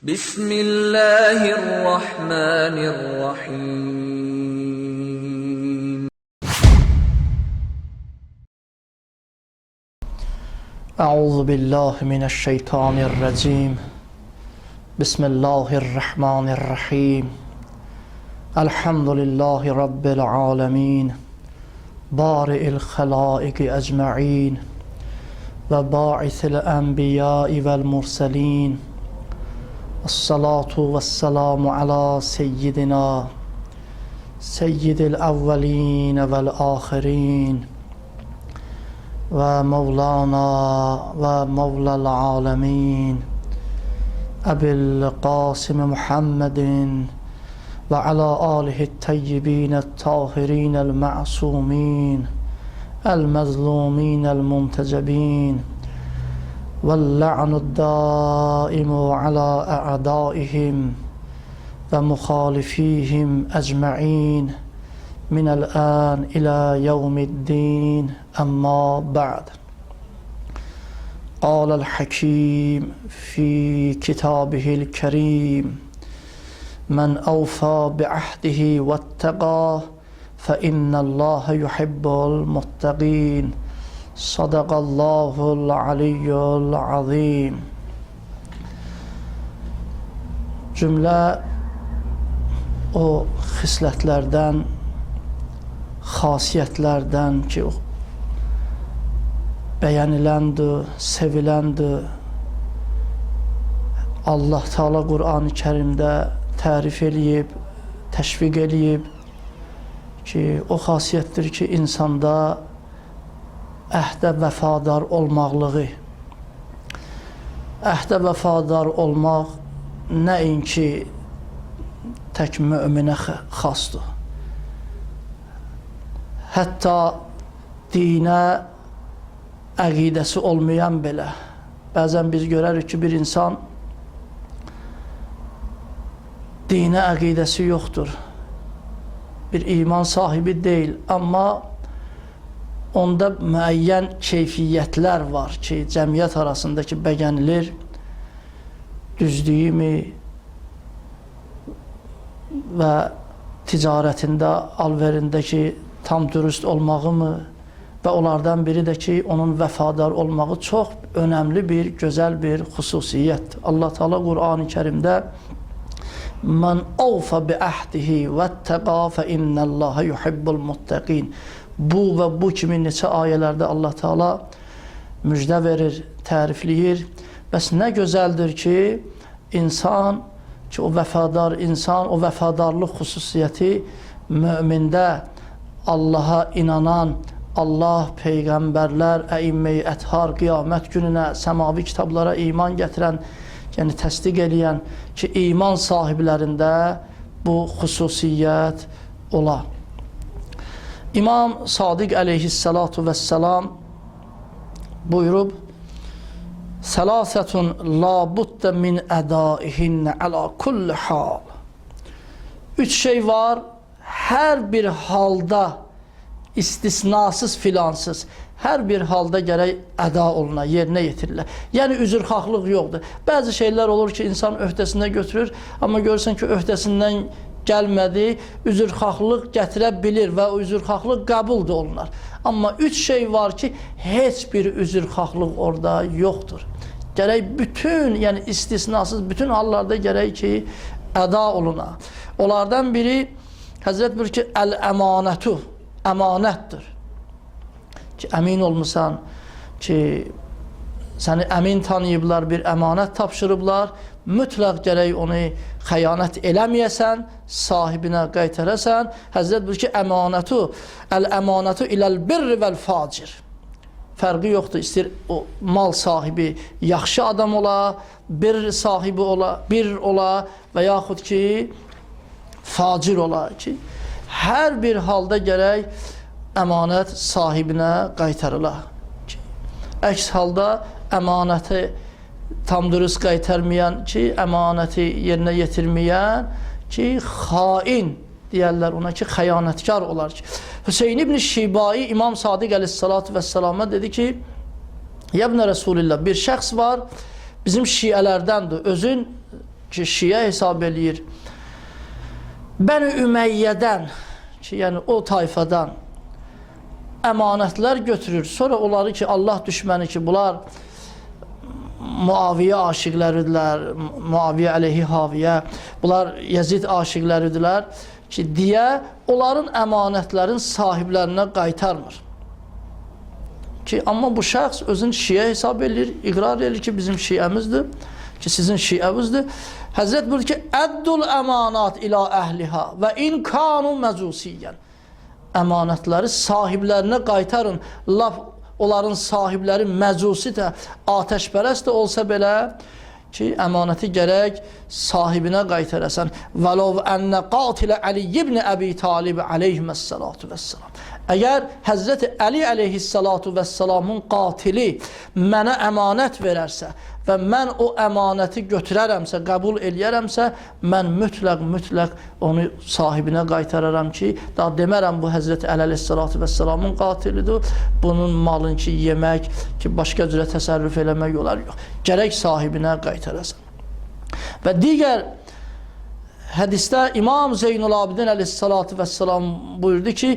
Bismillahirrahmanirrahim. Euzu billahi mineşşeytanirracim. Bismillahirrahmanirrahim. Elhamdülillahi rabbil alamin. Bari'il halaiki ecmaîn ve ba'isil enbiyai vel murselin. Esselatu vesselamu ala seyyidina seyyidil evvelin vel ahirin ve Mevlana ve Mevla'l alemin Ebil Qasim Muhammedin ve ala alihi teyyibin tahirin el ma'sumin el mezlumin el muntecebin vel la'nud daimu ala a'daihim ve muhalifihim ecma'in من الآن إلى يوم الدين أما بعد قال الحكيم في كتابه الكريم من أوفى بعهده واتقى فإن الله يحب المتقين صدق الله العلي العظيم. Cümle o xisletlerden, xasiyyətlərdən ki, bəyəniləndir, seviləndir. Allah Teala Qur'an-ı Kərimdə tərif eləyib, təşviq eləyib ki, o xasiyyətdir ki, insanda əhdə vəfadar olmaqlığı. Əhdə vəfadar olmaq nəinki tək möminə xasdır. Hətta dinə əqidəsi olmayan belə. Bəzən biz görərik ki, bir insan dinə əqidəsi yoxdur. Bir iman sahibi deyil. Amma onda müəyyən keyfiyyətlər var ki, cəmiyyət arasındakı bəyənilir. Düzdüyümü və ticarətində, alverindəki tam dürüst olmağı mı və onlardan biri də ki, onun vəfadar olmağı çox önəmli bir, gözəl bir xüsusiyyət. Allah Teala Qur'an-ı Kərimdə "Men awfa bi ahdihi vettaqā fe innallâhe yuhibbul muttaqin." Bu və bu kimi neçə ayələrdə Allah Teala müjdə verir, tərifləyir. Bəs nə gözəldir ki, insan ki, o vəfadar insan, o vəfadarlıq xüsusiyyəti mümində Allaha inanan, Allah, peyğəmbərlər, əimmə-i əthar, qiyamət gününə, səmavi kitablara iman gətirən, yəni təsdiq eləyən ki, iman sahiblərində bu xüsusiyyət ola. İmam Sadiq əleyhissalatu vəssalam buyurub, "Səlasətun la buddə min ədaihinnə əla kulli hal." Üç şey var, hər bir halda istisnasız filansız, hər bir halda gərək əda oluna, yerinə yetirilə. Yəni üzrxahlıq yoxdur. Bəzi şeylər olur ki, insan öhdəsində götürür, amma görürsən ki, öhdəsindən gəlmədi, üzrxahlıq gətirə bilir və o üzrxahlıq qəbul da olunar. Amma üç şey var ki, heç bir üzrxahlıq orada yoxdur. Gərək bütün, yəni istisnasız bütün hallarda gərək ki, əda oluna. Onlardan biri Həzrət buyurur ki, əl-əmanətu, əmanətdir. Ki, əmin olmusan ki, səni əmin tanıyıblar, bir əmanət tapşırıblar, mütləq gərək onu xəyanət eləməyəsən, sahibinə qaytarəsən. Həzrət buyurur ki, əmanətu, əl-əmanətu iləl-birri vəl-facir. Fərqi yoxdur, istəyir o mal sahibi yaxşı adam ola, bir sahibi ola, bir ola və yaxud ki, facir ola ki, hər bir halda gərək əmanət sahibinə qaytarıla. Əks halda əmanəti tam dürüst qaytarmayan ki, əmanəti yerinə yetirməyən ki, xain deyərlər ona ki, xəyanətkar olar ki. Hüseyin ibn Şibai İmam Sadiq əleyhissalatu vəssalama dedi ki, Ya ibn Resulillah, bir şəxs var, bizim şiələrdəndir, özün ki, Şiə hesab eləyir. Bəni Üməyyədən ki, yəni o tayfadan əmanətlər götürür. Sonra onları ki, Allah düşməni ki, bunlar Muaviyə aşiqləridirlər, Muaviyə əleyhi Haviyə, bunlar Yezid aşiqləridirlər ki, deyə onların əmanətlərin sahiblərinə qaytarmır. Ki, amma bu şəxs özün Şiə hesab edir, iqrar edir ki, bizim Şiəmizdir, ki, sizin Şiəmizdir. Həzrət buyurur ki, əddul əmanat ilə əhliha və in kanu məcusiyyən. Əmanətləri sahiblərinə qaytarın. Laf onların sahibləri məcusi də, atəşpərəst də olsa belə ki, əmanəti gərək sahibinə qaytarasan. Vələv ənnə qatilə Ali ibn Əbi Talib aleyhissalatu vesselam. Əgər Həzrəti Əli aleyhissalatu vesselamın qatili mənə əmanət verərsə və mən o əmanəti götürərəmsə, qəbul eləyərəmsə, mən mütləq onu sahibinə qaytararam ki, daha demərəm bu Həzrəti Əli aleyhissalatu vesselamın qatilidir, bunun malını ki, yemək, ki, başqa cürə təsərrüf eləmək olar, yox. Gərək sahibinə qaytarasan. Və digər hədisdə İmam Zeynul Abidin aleyhissalatu vesselam buyurdu ki,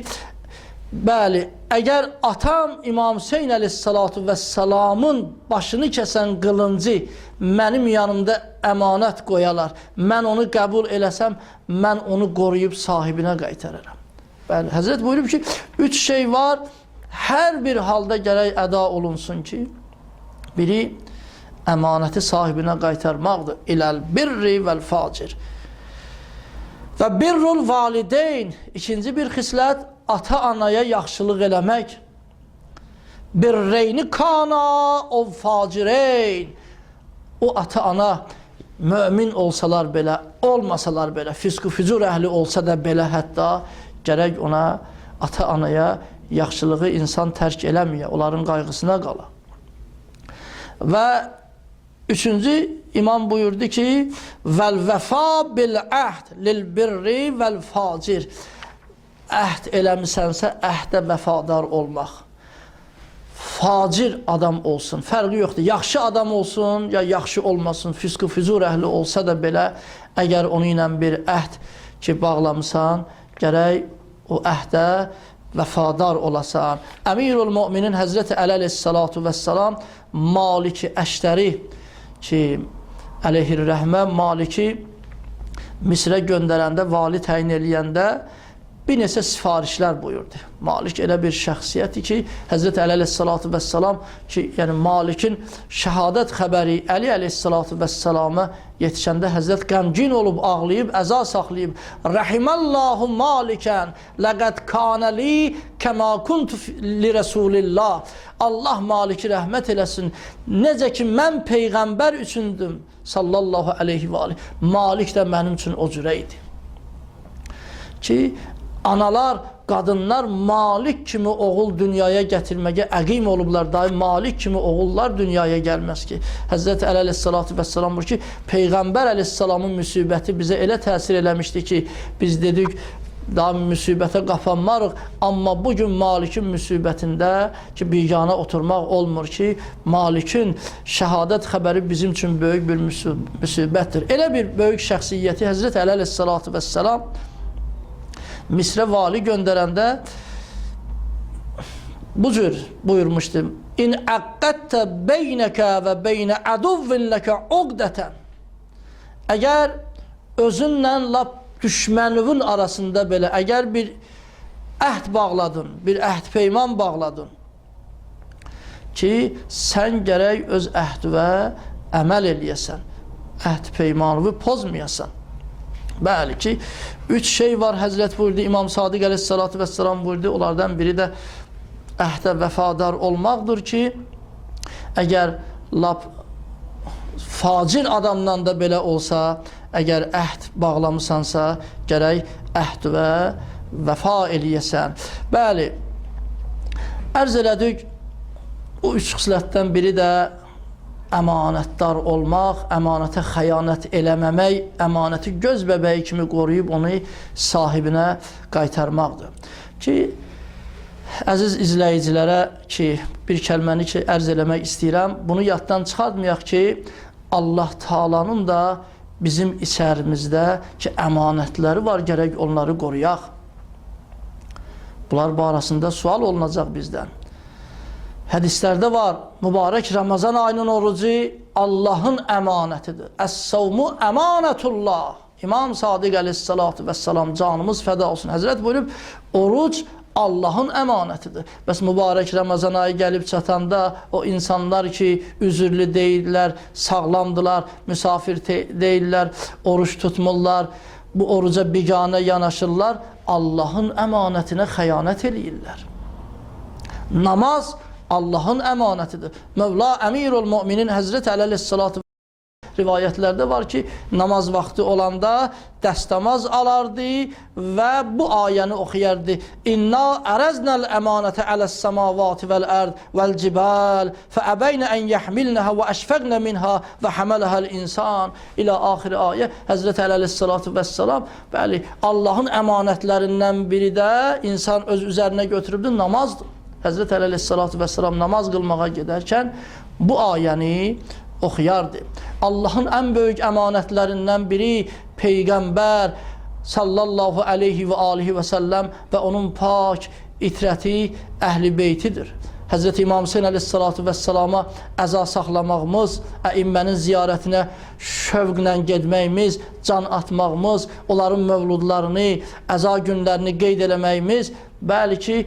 bəli, əgər atam İmam Hüseyn aleyhissalatu vesselamın başını kəsən qılıncı mənim yanımda əmanət qoyalar, mən onu qəbul eləsəm, mən onu qoruyub sahibinə qaytararam. Bəli, Həzrət buyurub ki, 3 şey var, hər bir halda gərək əda olunsun ki, biri əmanəti sahibinə qaytarmaqdır. İləl birri vəl facir. Və birrul valideyn, ikinci bir xislət, ata-anaya yaxşılıq eləmək. Birreyni kana o facireyn. O ata-ana mömin olsalar belə, olmasalar belə, fisq-i fücur əhli olsa da belə, hətta gərək ona, ata-anaya yaxşılığı insan tərk eləməyə, onların qayğısına qala. Və üçüncü imam buyurdu ki, vəl vəfa bil əhd lil birri vəl facir. Əhd eləmisənsə, əhdə vəfadar olmaq. Facir adam olsun, fərqi yoxdur. Yaxşı adam olsun, ya yaxşı olmasın, fisq-i fücur əhli olsa da belə, əgər onu ilə bir əhd ki, bağlamısan, gərək o əhdə vəfadar olasan. Əmirul Müminin Həzrəti Əli aleyhissalatu vesselam Maliki Əştəri ki, əleyhir-rəhmə Maliki Misrə göndərəndə, vali təyin eləyəndə bir neçə sifarişlər buyurdu. Malik elə bir şəxsiyyəti ki, Həzrəti Əli aleyhissalatu vesselam ki, yəni Malikin şəhadət xəbəri Əli aleyhissalatu vesselama yetişəndə Həzrət qəmgin olub, ağlayıb, əza saxlayıb. Rəhiməllahu Malikən ləqəd kanəli kəmə kuntu li Rəsulillah. Allah Maliki rəhmət eləsin. Necə ki, mən Peyğəmbər üçündüm, sallallahu aleyhi və aleyhi. Malik də mənim üçün o cürə idi. Ki, analar, qadınlar Malik kimi oğul dünyaya gətirməyə əqim olublar. Dahi Malik kimi oğullar dünyaya gəlməz ki. Həzrəti Əli aleyhissalatu vesselam buyurur ki, Peyğəmbər aleyhissalamın müsibəti bizə elə təsir eləmişdi ki, biz dedik, daha müsibətə qapanmarıq, amma bugün Malikin müsibətində ki, biganə oturmaq olmur ki, Malikin şəhadət xəbəri bizim üçün böyük bir müsibətdir. Elə bir böyük şəxsiyyəti Həzrəti Əli aleyhissalatu vesselam Misrə vali göndərəndə bu cür buyurmuşdu. İn əqqəttə beynəkə və beynə əduvvinləkə uqdətən. Əgər özünlə lap düşmənivin arasında belə, əgər bir əhd bağladın, bir əhd peyman bağladın ki, sən gərək öz əhdvə əməl eləyəsən, əhd peymanını pozmayasan. Bəli ki, 3 şey var, Həzrət buyurdu, İmam Sadiq aleyhissalatu vesselam buyurdu, onlardan biri də əhdə vəfadar olmaqdır ki, əgər lap facir adamdan da belə olsa, əgər əhd bağlamısansa, gərək əhd və vəfa eləyəsən. Bəli, ərz elədik, o 3 xislətdən biri də əmanətdar olmaq, əmanətə xəyanət eləməmək, əmanəti göz bəbəyi kimi qoruyub onu sahibinə qaytarmaqdır. Ki, əziz izləyicilərə ki, bir kəlməni ki, ərz eləmək istəyirəm, bunu yaddan çıxartmayaq ki, Allah Taalanın da bizim içərimizdə ki, əmanətləri var, gərək onları qoruyaq. Bunlar barəsində sual olunacaq bizdən. Hədislərdə var, mübarək Ramazan ayının orucu Allahın əmanətidir. Əs-savmu əmanətullah. İmam Sadiq əleyhissalatu vəssalam, canımız fəda olsun, Həzrət buyurub, oruc Allahın əmanətidir. Bəs mübarək Ramazan ayı gəlib çatanda o insanlar ki, üzürlü deyirlər, sağlamdılar, müsafir deyirlər, oruç tutmurlar, bu oruca biganə yanaşırlar, Allahın əmanətinə xəyanət eləyirlər. Namaz Allahın əmanətidir. Mövla Əmirul Müminin Həzrət Əli əleyhissalatu rivayətlərdə var ki, namaz vaxtı olanda dəstəmaz alardı və bu ayəni oxuyardı. İnna ərəznəl əmanətə aləs-səmavati vəl-ərd vəl-cibal fəəbəynə ən yəhmilnəhə və əşfəqnə minhə və həmələhəl insan ilə axiri ayə. Həzrət Əli əleyhissalatu vəssalam, bəli, Allahın əmanətlərindən biri də insan öz üzərinə götürübdür, namazdır. Həzrət Əli əleyhissalatu vəssalam namaz qılmağa gedərkən bu ayəni oxuyardı. Allahın ən böyük əmanətlərindən biri Peyğəmbər sallallahu aleyhi və alihi və səlləm və onun pak itrəti əhl-i beytidir. Həzrət İmam Hüseyin əleyhissalatu vəssalama əza saxlamağımız, əimmənin ziyarətinə şövqlə gedməyimiz, can atmağımız, onların mövludlarını, əza günlərini qeyd eləməyimiz, bəli ki,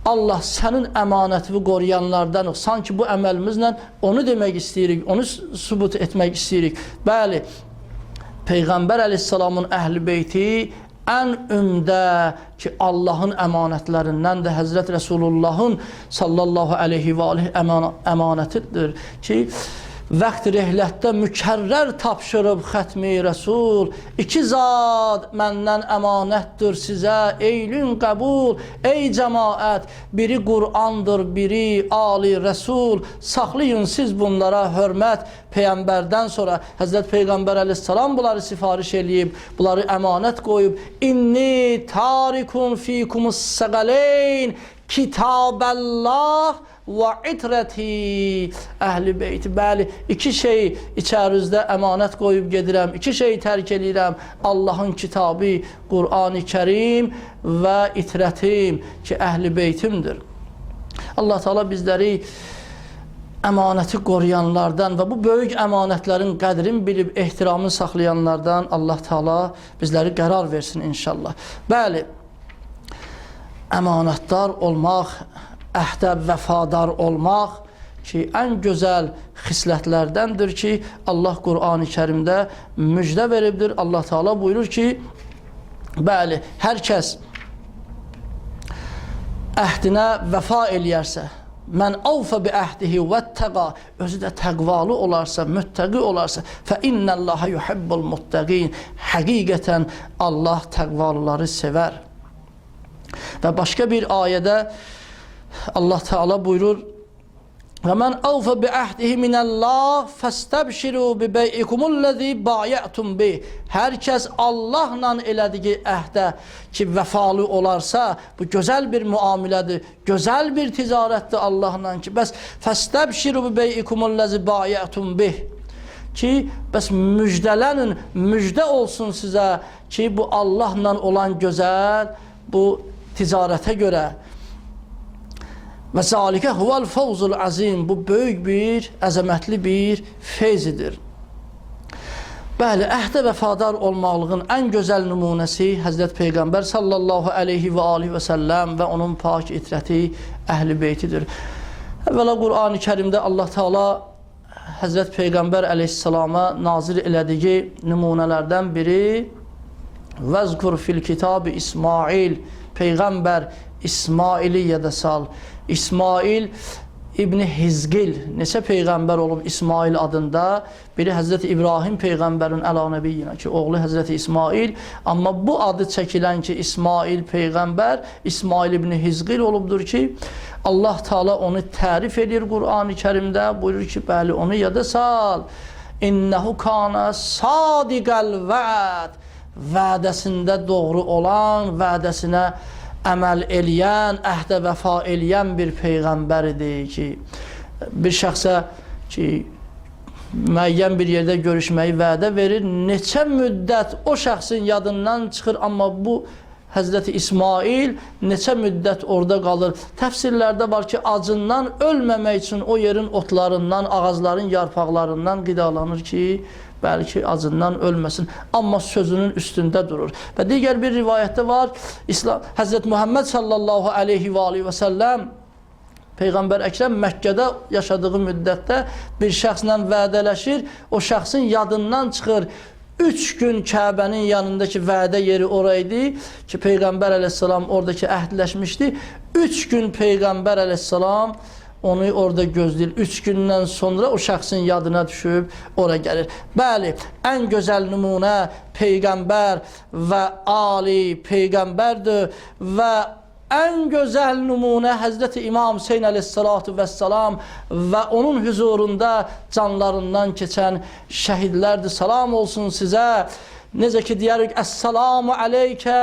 Allah sənin əmanətini qoruyanlardanıq. Sanki bu əməlimizlə onu demək istəyirik, onu sübut etmək istəyirik. Bəli, Peyğəmbər əleyhissalamın əhl-i beyti ən ümdə ki, Allahın əmanətlərindən də Həzrət Rəsulullahın sallallahu aleyhi və aleyhi əmanətidir ki, vaxt rehlətdə mükərrər tapşırıb xətmi Rəsul, iki zad məndən əmanətdir sizə, eylün qəbul, ey cəmaət, biri Qur'andır, biri Ali Rəsul, saxlayın siz bunlara hörmət. Peyğəmbərdən sonra Həzrət Peyğəmbər əleyhissalam bunları sifariş eləyib, bunları əmanət qoyub, inni tarikun fikumus səqələyn, Kitabəllah və itrəti əhl-i beyti. Bəli, iki şey içərinizdə əmanət qoyub gedirəm, iki şey tərk edirəm. Allahın kitabı, Qur'an-ı Kərim və itrətim ki, əhl-i beytimdir. Allah Teala bizləri əmanəti qoruyanlardan və bu böyük əmanətlərin qədrini bilib, ehtiramını saxlayanlardan Allah Teala bizləri qərar versin inşallah. Bəli, əmanətdar olmaq, əhdə vəfadar olmaq ki, ən gözəl xislətlərdəndir ki, Allah Qur'an-ı Kərimdə müjdə veribdir. Allah Teala buyurur ki, bəli, hər kəs əhdinə vəfa eləyərsə, mən avfə bi əhdihi və təqa, özü də təqvalı olarsa, müttəqi olarsa, fə innəllaha yuhibbul muttəqin, həqiqətən Allah təqvalıları sevər. Və başqa bir ayədə Allah Teala buyurur, və mən avfə bi əhdihi minəllah fəstəbşiru bi beyikumullezî bâyətum bih. Hər kəs Allahla elədiyi əhdə ki, vəfalı olarsa, bu gözəl bir müamilədir, gözəl bir ticarətdir Allahla ki, bəs fəstəbşiru bi beyikumullezî bâyətum bih. Ki, bəs müjdələnin, müjdə olsun sizə ki, bu Allahla olan gözəl, bu ticarətə görə və zalikə huval fawzul azim, bu böyük bir, əzəmətli bir feyzidir. Bəli, əhdə vəfadar olmaqlığın ən gözəl nümunəsi Həzrət Peyğəmbər sallallahu aleyhi və alihi və səlləm və onun pak itrəti əhl-i beytidir. Əvvəla Qur'an-ı Kərimdə Allah Teala Həzrət Peyğəmbər əleyhissalama nazil elədiyi nümunələrdən biri vəzkur fil kitabı İsmail, Peyğəmbər İsmaili yada sal. İsmail İbni Hizqil neçə Peyğəmbər olub İsmail adında? Biri Həzrəti İbrahim Peyğəmbərin əla-nəbiyyinə ki, oğlu Həzrəti İsmail. Amma bu adı çəkilən ki, İsmail Peyğəmbər, İsmail İbni Hizqil olubdur ki, Allah Teala onu tərif edir Qur'an-ı Kərimdə. Buyurur ki, bəli, onu yada sal. İnnəhu kana sadiqəl vəd. Vədəsində doğru olan, vədəsinə əməl eləyən, əhdə vəfa eləyən bir Peyğəmbər idi ki, bir şəxsə ki, müəyyən bir yerdə görüşməyi vədə verir. Neçə müddət o şəxsin yadından çıxır, amma bu Həzrəti İsmail neçə müddət orada qalır. Təfsirlərdə var ki, acından ölməmək üçün o yerin otlarından, ağacların yarpaqlarından qidalanır ki, bəlkə acından ölməsin. Amma sözünün üstündə durur. Və digər bir rivayətdə var, Həzrət Muhammed sallallahu aleyhi və aleyhi və səlləm Peyğəmbər Əkrəm Məkkədə yaşadığı müddətdə bir şəxslə vədələşir, o şəxsin yadından çıxır. 3 gün Kəbənin yanındakı vədə yeri oraydı ki, Peyğəmbər əleyhissalam oradakı əhdləşmişdi. 3 gün Peyğəmbər əleyhissalam onu orada gözləyir. 3 gündən sonra o şəxsin yadına düşüb ora gəlir. Bəli, ən gözəl nümunə Peyğəmbər və Ali Peyğəmbərdir və ən gözəl nümunə Həzrəti İmam Hüseyn əleyhissalatu vəssalam və onun huzurunda canlarından keçən şəhidlərdir. Salam olsun sizə. Necə ki deyirik, Əssalamu aleykə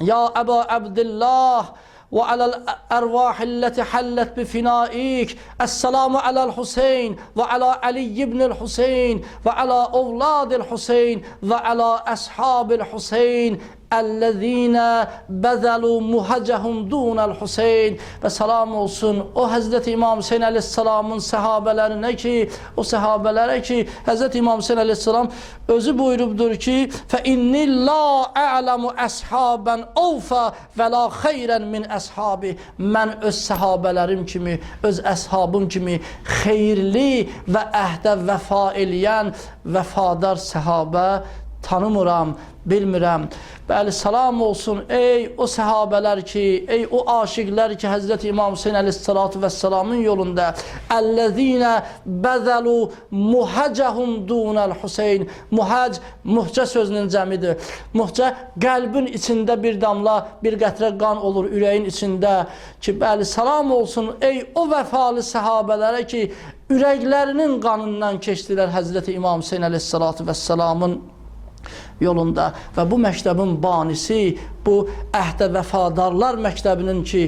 ya Əba Abdillah və aləl ərvahilləti həllət bifinəik. Əssalamu aləl Hüseyn və alə Ali ibnil Hüseyn və alə ovladil Hüseyn və alə əshabil Hüseyn əllezîne bəzəlu muhəcəhum dunəl Hüseyn. Və salam olsun o Həzrəti İmam Hüseyn əleyhissalamın səhabələrinə ki, o səhabələrə ki, Həzrəti İmam Hüseyn əleyhissalam özü buyurubdur ki, fə inni la a'lamu əshabən ovfə və la xeyrən min əshabi. Mən öz səhabələrim kimi, öz əshabım kimi xeyirli və əhdə vəfa eləyən vəfadar səhabə tanımıram, bilmirəm. Bəli, salam olsun ey o səhabələr ki, ey o aşiqlər ki, Həzrəti İmam Hüseyn əleyhissalatu vəssalamın yolunda əllezîne bəzəlu muhəcəhum dunəl Hüseyn. Muhəc, muhcə sözünün cəmidir. Muhcə, qəlbin içində bir damla, bir qətrə qan olur ürəyin içində ki, bəli, salam olsun ey o vəfalı səhabələrə ki, ürəklərinin qanından keçdilər Həzrəti İmam Hüseyn əleyhissalatu vəssalamın yolunda və bu məktəbin banisi, bu əhdə vəfadarlar məktəbinin ki,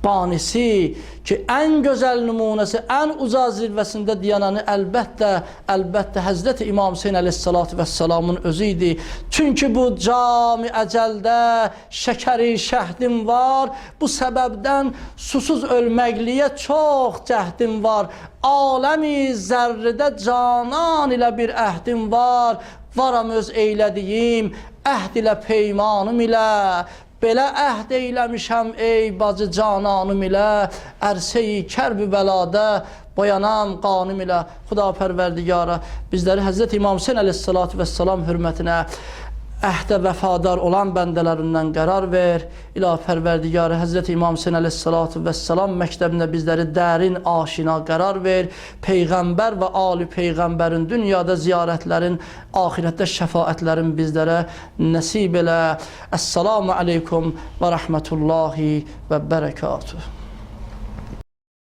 banisi ki, ən gözəl nümunəsi, ən uca zirvəsində dayananı əlbəttə Həzrəti İmam Hüseyn əleyhissalatu vəssalamın özü idi. Çünki bu cami əcəldə şəkəri şəhdim var, bu səbəbdən susuz ölməqliyə çox cəhdim var. Aləmi zərridə canan ilə bir əhdim var. Varam öz eylədiyim əhd ilə peymanım ilə. Belə əhd eyləmişəm ey bacı cananım ilə. Ərsə-i kərb-i bəlada boyanam qanım ilə. Xuda pərverdigara bizləri Həzrəti İmam Hüseyn əleyhissalatu vəssalam hürmətinə əhdə vəfadar olan bəndələrindən qərar ver. İlah pərverdigarı Həzrəti İmam Hüseyn əleyhissalatu vəssalam məktəbində bizləri dərin aşina qərar ver. Peyğəmbər və Ali Peyğəmbərin dünyada ziyarətlərin, ahirətdə şəfaətlərin bizlərə nəsib elə. Əssalamu aleykum və rəhmətullahi və bərəkatuhu.